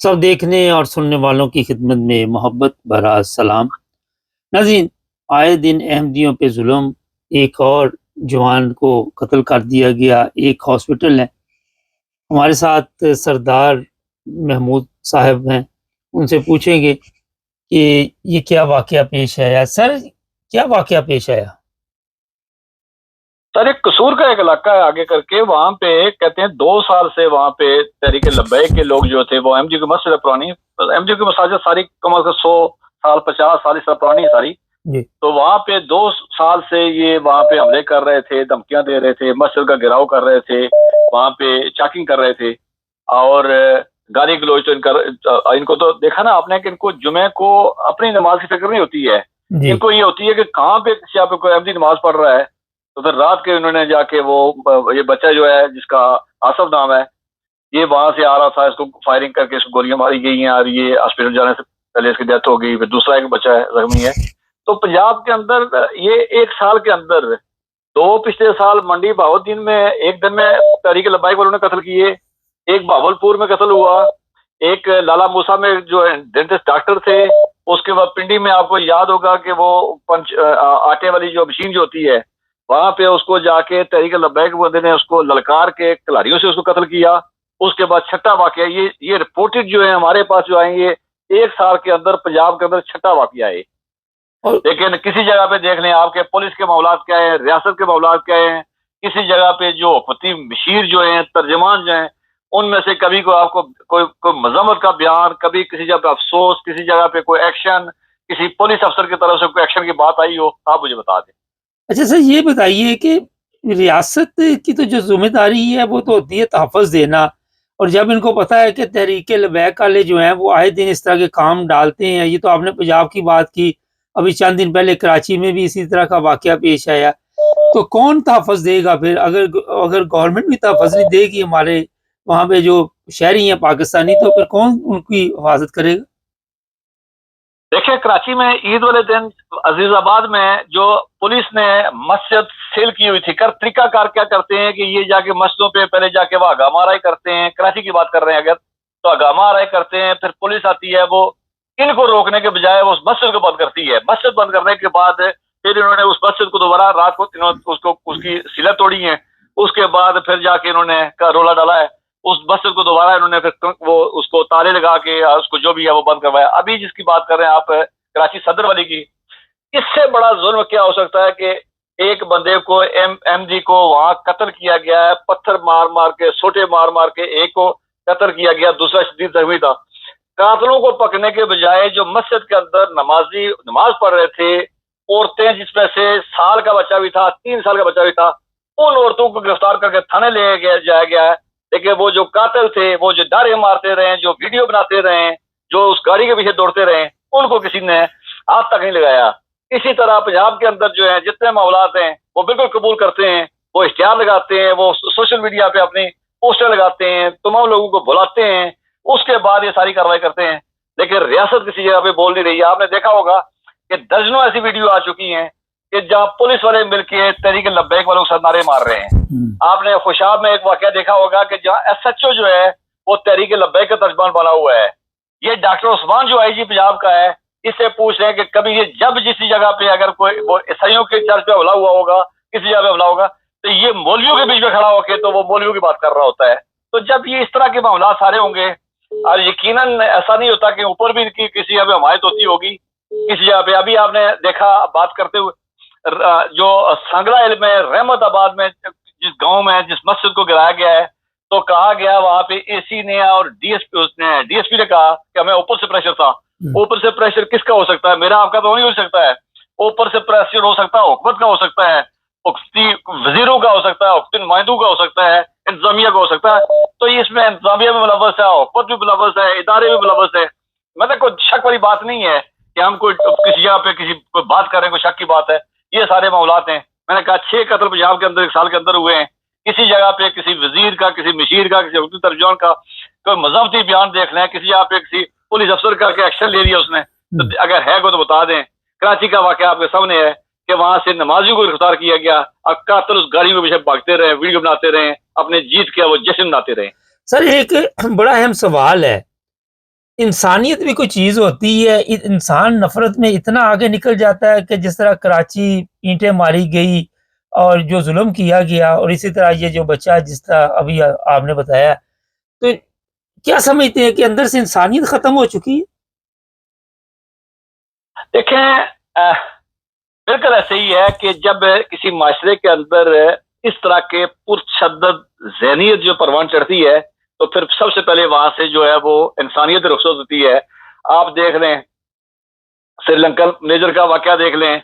सब देखने और सुनने वालों की खिदमत में मोहब्बत भरा सलाम। नाज़रीन, आए दिन अहमदियों पे जुल्म, एक और जवान को कत्ल कर दिया गया। एक हॉस्पिटल है, हमारे साथ सरदार महमूद साहब हैं, उनसे पूछेंगे कि ये क्या वाकया पेश आया। सर, क्या वाकया पेश आया? सर, एक कसूर का एक इलाका है आगे करके, वहां पे कहते हैं 2 साल से वहां पे तहरीक लब्बैक के लोग जो थे, वो एमजी की मस्जिद है पुरानी। एमजी की मसाजिद सारी कम अज कम 100 साल 50 साल इस तरह पुरानी है सारी। जी। तो वहां पे 2 साल से ये वहां पे हमले कर रहे थे, धमकियां दे रहे थे, मस्जिद का घेराव कर रहे थे, वहां पे चेकिंग कर रहे थे। और गाली गलौज तो इनको तो देखा ना आपने कि इनको जुमे को अपनी नमाज की फिक्र नहीं होती है। जी। इनको ये होती है कि कहाँ पे किसी यहाँ पे कोई अहमदी नमाज पढ़ रहा है। तो फिर रात के उन्होंने जाके वो ये बच्चा जो है जिसका आसफ नाम है, ये वहां से आ रहा था, इसको फायरिंग करके इसको गोलियां मारी गई हैं और ये हॉस्पिटल जाने से पहले इसकी डेथ हो गई। फिर दूसरा एक बच्चा है जख्मी है। तो पंजाब के अंदर ये 1 साल के अंदर दो पिछले साल मंडी बहाउद्दीन में एक दिन में तहरीक लब्बाइक वालों ने कत्ल किए, एक भावलपुर में कत्ल हुआ, एक लाला मूसा में जो डेंटिस्ट डॉक्टर थे। उसके बाद पिंडी में आपको याद होगा कि वो पंच आटे वाली जो मशीन जो होती है, वहां पे उसको जाके तहरीक लब्बैक बंदे ने उसको ललकार के कलारियों से उसको कत्ल किया। उसके बाद छठा वाकया ये रिपोर्टेड जो है हमारे पास जो आएंगे 1 साल के अंदर पंजाब के अंदर छठा वाकया है। और लेकिन किसी जगह पे देख लें आपके पुलिस के मामलात क्या है, रियासत के मामलात क्या है, किसी जगह पे जो हुकूमती मशीर जो है, तर्जमान जो है, उनमें से कभी को आपको कोई मजम्मत का बयान, कभी किसी जगह पे अफसोस, किसी जगह पे कोई एक्शन, किसी पुलिस अफसर की तरफ से कोई एक्शन की बात आई हो, आप मुझे बता दें। अच्छा सर, ये बताइए कि रियासत की तो जो ज़िम्मेदारी है वो तो होती है तहफ़्फ़ुज़ देना, और जब इनको पता है कि तहरीक लबैक वाले जो हैं वो आए दिन इस तरह के काम डालते हैं। ये तो आपने पंजाब की बात की, अभी चंद दिन पहले कराची में भी इसी तरह का वाक़या पेश आया। तो कौन तहफ़्फ़ुज़ देगा फिर? अगर अगर गवर्नमेंट भी तहफ़्फ़ुज़ नहीं देगी हमारे वहाँ पे जो शहरी हैं पाकिस्तानी, तो फिर कौन उनकी हिफ़ाज़त करेगा? देखिए, कराची में ईद वाले दिन अजीजाबाद में जो पुलिस ने मस्जिद सील की हुई थी, कर तरीकाकार क्या करते हैं कि ये जाके मस्जिदों पे पहले जाके वो हगामा आराई करते हैं। कराची की बात कर रहे हैं अगर, तो हगामा आराई करते हैं, फिर पुलिस आती है, वो इनको रोकने के बजाय वो उस मस्जिद को बंद करती है। मस्जिद बंद करने के बाद फिर इन्होंने उस मस्जिद को दोबारा रात को इन्होंने उसको उसकी सिला तोड़ी है। उसके बाद फिर जाके इन्होंने का रोला डाला है, उस मस्जिद को दोबारा इन्होंने फिर वो उसको ताले लगा के उसको जो भी है वो बंद करवाया। अभी जिसकी बात कर रहे हैं आप कराची सदर वाली की, इससे बड़ा जुल्म क्या हो सकता है कि एक बंदे को एमजी को वहां कत्ल किया गया है, पत्थर मार मार के, सोटे मार मार के एक को कत्ल किया गया, दूसरा शदीद जख्मी था। कातलों को पकड़ने के बजाय जो मस्जिद के अंदर नमाजी नमाज पढ़ रहे थे, औरतें जिसमें से साल का बच्चा भी था, 3 साल का बच्चा भी था, उन औरतों को गिरफ्तार करके थाने ले गया जाया गया है। लेकिन वो जो कातिल थे, वो जो डारे मारते रहे, जो वीडियो बनाते रहे, जो उस गाड़ी के पीछे दौड़ते रहे, उनको किसी ने हाथ तक नहीं लगाया। इसी तरह पंजाब के अंदर जो है जितने मामलात हैं वो बिल्कुल कबूल करते हैं, वो इश्तिहार लगाते हैं, वो सोशल मीडिया पे अपनी पोस्टर लगाते हैं, तमाम लोगों को बुलाते हैं, उसके बाद ये सारी कार्रवाई करते हैं। लेकिन रियासत किसी जगह पे बोल नहीं रही है। आपने देखा होगा कि दर्जनों ऐसी वीडियो आ चुकी हैं कि जहां पुलिस वाले मिलकर तहरीक लब्बैक वालों के साथ नारे मार रहे हैं। आपने खुशाब में एक वाकया देखा होगा कि जहां एसएचओ जो है वो तहरीक लब्बैक का तर्जमान बना हुआ है। ये डॉक्टर उस्मान जो आईजी पंजाब का है, इससे पूछ रहे हैं कि कभी ये जब जिस जगह पे अगर कोई ईसाइयों के चर्च पे हमला हुआ होगा, किसी जगह पे हमला होगा, तो ये मौलवियों के बीच में खड़ा होकर तो वो मौलवियों की बात कर रहा होता है। तो जब ये इस तरह के मामला सारे होंगे, और यकीनन ऐसा नहीं होता कि ऊपर भी इनकी किसी जगह पे हमायत होती होगी, किसी जगह पे। अभी आपने देखा बात करते हुए जो सांगला में रहमताबाद में जिस गांव में जिस मस्जिद को गिराया गया है, तो कहा गया वहां पे एसी ने और डीएसपी ने कहा कि हमें ऊपर से प्रेशर था। ऊपर से प्रेशर किसका हो सकता है? मेरा आपका तो नहीं हो सकता है। ऊपर से प्रेशर हो सकता है हुकूमत का, हो सकता है वजीरों का, हो सकता है हुकूमती नुमाइंदों का, हो सकता है इंतजामिया का, हो सकता है। तो इसमें इंतजामिया भी मुलव्वस है, हुकूमत भी मुलव्वस है, इदारे भी मुलव्वस है। मतलब कोई शक वाली बात नहीं है कि हम कोई किसी जगह पे किसी कोई बात कर रहे हैं, कोई शक की बात है। ये सारे मामलात हैं। मैंने कहा 6 कत्ल पंजाब के अंदर 1 साल के अंदर हुए हैं। किसी जगह पे किसी वजीर का, किसी मशीर का, किसी हुकूमती तर्जुमान का कोई मजहबती बयान देख लें, किसी जगह पे किसी पुलिस अफसर करके एक्शन ले लिया उसने, तो अगर है को तो बता दें। कराची का वाकया आपके सामने है कि वहां से नमाजियों को गिरफ्तार किया गया और कातिल उस गाड़ी के पीछे भागते रहे, वीडियो बनाते रहे, अपने जीत के वो जश्न मनाते रहे। सर, एक बड़ा अहम सवाल है इंसानियत भी कोई चीज़ होती है, इंसान नफ़रत में इतना आगे निकल जाता है कि जिस तरह कराची ईंटें मारी गई और जो जुल्म किया गया, और इसी तरह ये जो बच्चा जिस तरह अभी आपने बताया, तो क्या समझते हैं कि अंदर से इंसानियत ख़त्म हो चुकी है? देखें, बिल्कुल ऐसे ही है कि जब किसी माशरे के अंदर इस तरह के पुरशद्दत ज़हनियत जो परवान चढ़ती है, तो फिर सबसे पहले वहां से जो है वो इंसानियत रुखसत होती है। आप देख लें, श्रीलंकन मेजर का वाकया देख लें।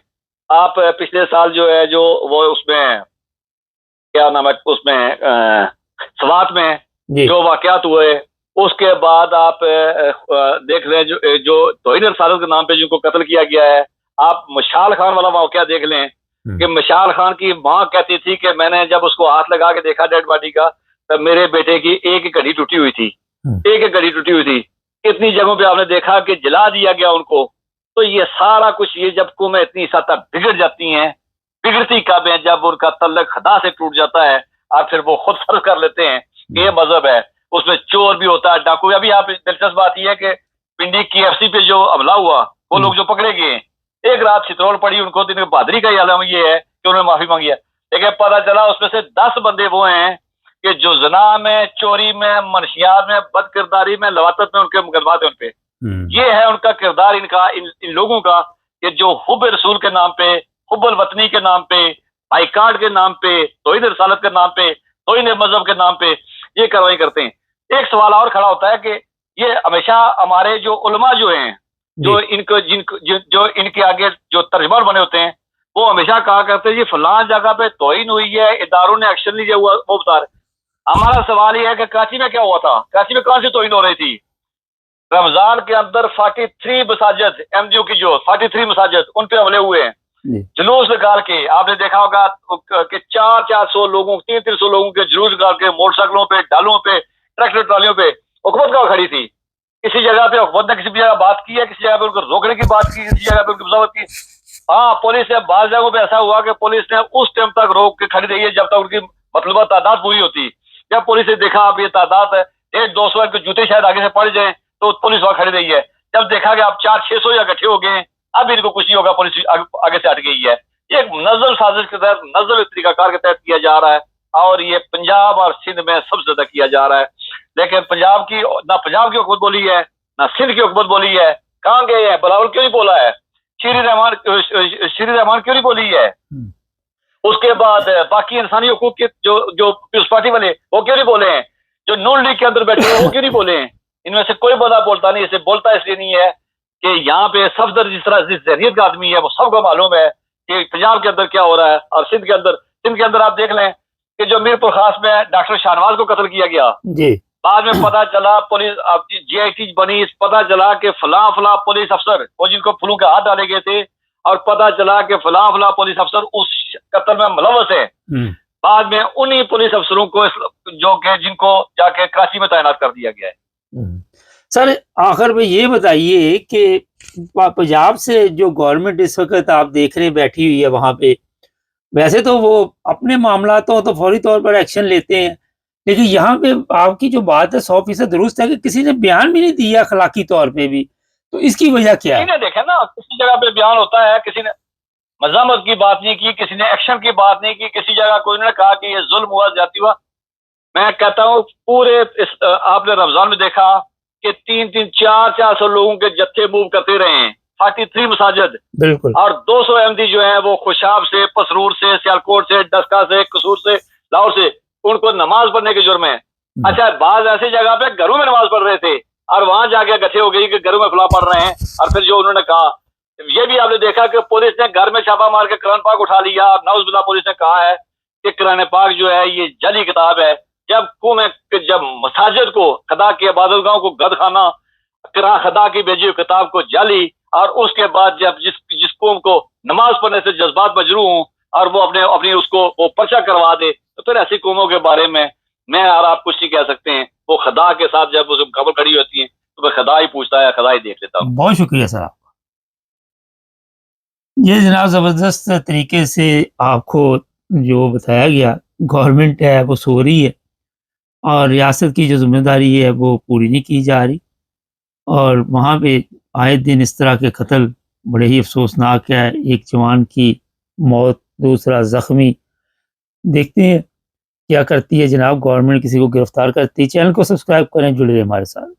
आप पिछले साल जो है जो वो उसमें क्या नाम है उसमें स्वात में जी। जो वाकयात हुए, उसके बाद आप देख लें जो जो तौहीन रसालत के नाम पे जिनको कत्ल किया गया है। आप मशाल खान वाला वाकया देख लें कि मशाल खान की माँ कहती थी कि मैंने जब उसको हाथ लगा के देखा डेड बॉडी का, तब मेरे बेटे की एक एक घड़ी टूटी हुई थी, एक एक घड़ी टूटी हुई थी। कितनी जगहों पे आपने देखा कि जला दिया गया उनको। तो ये सारा कुछ, ये जब कौमें इतनी सतह बिगड़ जाती हैं, बिगड़ती कब है? जब उनका तल्लक खुदा से टूट जाता है और फिर वो खुद फर्ज कर लेते हैं कि ये मजहब है, उसमें चोर भी होता है, डाकू। अभी आप दिलचस्प बात यह है कि पिंडी KFC पे जो हमला हुआ, वो लोग जो पकड़े गए, एक रात छितरौल पड़ी उनको, दिन बहादुरी का आलम ये है कि उन्होंने माफी मांगी है। लेकिन पता चला उसमें से 10 बंदे वो हैं कि जो जना में, चोरी में, मनशियात में, बदकिरदारी में, लवातत में उनके मुकदमात हैं उन पे। ये है उनका किरदार, इनका इन लोगों का, कि जो हुब रसूल के नाम पे, हुब्बुल वतनी के नाम पे, आई कार्ड के नाम पे, तौहीद रिसालत के नाम पे, तौहीद मजहब के नाम पे ये कार्रवाई करते हैं। एक सवाल और खड़ा होता है कि ये हमेशा हमारे जो उलमा जो हैं, जो इनको जिनको जो इनके आगे जो तर्जमान बने होते हैं, वो हमेशा कहा करते हैं जी फलां जगह पे तौहीन हुई है, इदारों ने एक्शन लिया हुआ, वो बता रहे। हमारा सवाल ये है कि कराची में क्या हुआ था? कराची में कौन सी तौहीन हो रही थी? रमजान के अंदर 43 मसाजिद, MDO की जो 43 मसाजिद, उन पे हमले हुए हैं। जुलूस निकाल के आपने देखा होगा कि 400 लोगों, 300 लोगों के जुलूस निकाल के मोटरसाइकिलों पे, डालों पे, ट्रैक्टर ट्रॉलियों पे हुकूमत कहाँ खड़ी थी? किसी जगह पे हुकूमत ने किसी जगह बात की है, किसी जगह पे उनको रोकने की बात की, किसी जगह पे उनकी मजावत की? हाँ, पुलिस ने बाज जगहों पे ऐसा हुआ कि पुलिस ने उस टाइम तक रोक के खड़ी रही है जब तक उनकी मतलूबा तादाद पूरी होती। जब पुलिस ने देखा अब ये तादाद है 100-200 के जूते शायद आगे से पड़ जाए, तो पुलिस वहां खड़ी रही है। जब देखा कि अब 400-600 या इकट्ठे हो गए, अब इनको कुछ नहीं होगा, पुलिस आगे से हट गई है। ये एक नजम साजिश के तहत, नजम तरीकाकार के तहत किया जा रहा है, और ये पंजाब और सिंध में सबसे ज्यादा किया जा रहा है। लेकिन पंजाब की हुकूमत बोली है, ना सिंध की हुकूमत बोली है। कहाँ गए हैं? बिलावल क्यों नहीं बोला है? शीरी रहमान क्यों नहीं बोली है? उसके बाद बाकी इंसानी हकूक के जो जो पीपल्स पार्टी वाले, वो क्यों नहीं बोले हैं? जो नून लीग के अंदर बैठे हैं, वो क्यों नहीं बोले हैं? इनमें से कोई बंदा बोलता नहीं। इसे बोलता इसलिए नहीं है कि यहाँ पे सफदर जिस तरह जिस जहनीत का आदमी है, वो सबको मालूम है कि पंजाब के अंदर क्या हो रहा है। और सिंध के अंदर आप देख लें कि जो मीरपुर खास में डॉक्टर शाहनवाज को कत्ल किया गया, जी। बाद में पता चला, पुलिस GIT बनी, पता चला कि फला फला पुलिस अफसर, वो जिनको फुलों के हाथ डाले गए थे, और पता चला कि फला फला पुलिस अफसर उस कत्ल में मुलव्वस है। बाद में उन्हीं पुलिस अफसरों को जो कि जिनको जाके कराची में तैनात कर दिया गया है। सर, आखिर में ये बताइए कि पंजाब से जो गवर्नमेंट इस वक्त आप देख रहे हैं बैठी हुई है वहां पे, वैसे तो वो अपने मामलातों तो फौरी तौर पर एक्शन लेते हैं, लेकिन यहाँ पे आपकी जो बात है 100% दुरुस्त है कि किसी ने बयान भी नहीं दिया अखलाकी तौर पे भी, तो इसकी वजह क्या है? किसी ने देखे ना, किसी जगह पे बयान होता है, किसी ने मज़ामत की बात नहीं की, किसी ने एक्शन की बात नहीं की, किसी जगह कोई ने कहा कि ये जुल्म हुआ, ज्यादती हुआ। मैं कहता हूँ पूरे आपने रमजान में देखा कि 300 400 लोगों के जत्थे मूव करते रहे हैं, 43 मसाजिद, बिल्कुल, और 200 MD जो है वो खुशाब से, पसरूर से, सियालकोट से, डस्का से, कसूर से, लाहौर से, उनको नमाज पढ़ने के जुर्म है। अच्छा, बाज ऐसी जगह पे घरों में नमाज पढ़ रहे थे और वहां जाके इकट्ठे हो गई कि घरों में खुला पढ़ रहे हैं। और फिर जो उन्होंने कहा, ये भी आपने देखा कि पुलिस ने घर में छापा मार के कुरान पाक उठा लिया, और नाउजुबिल्लाह पुलिस ने कहा है कि कुरान पाक जो है ये जाली किताब है। जब मसाजिद को, खुदा की इबादतगाहों को गद खाना, खुदा की भेजी हुई किताब को जाली, और उसके बाद जब जिस कौम को नमाज पढ़ने से जज्बात मजरू हों और वो अपनी उसको वो पर्चा करवा दे, तो फिर ऐसी कौमों के बारे में मैं और आप कुछ नहीं कह सकते हैं। वो खुदा के साथ जब उस खबर खड़ी होती है तो मैं खुदा ही पूछता है, खुदा ही देख लेता हूँ। बहुत शुक्रिया सर आपका। ये जनाब ज़बरदस्त तरीके से आपको जो बताया गया, गवर्नमेंट है वो सो रही है और रियासत की जो जिम्मेदारी है वो पूरी नहीं की जा रही। और वहाँ पे आए दिन इस तरह के कत्ल बड़े ही अफसोसनाक है। एक जवान की मौत, दूसरा ज़ख्मी। देखते हैं क्या करती है जनाब गवर्नमेंट, किसी को गिरफ्तार करती है। चैनल को सब्सक्राइब करें, जुड़े रहें हमारे साथ।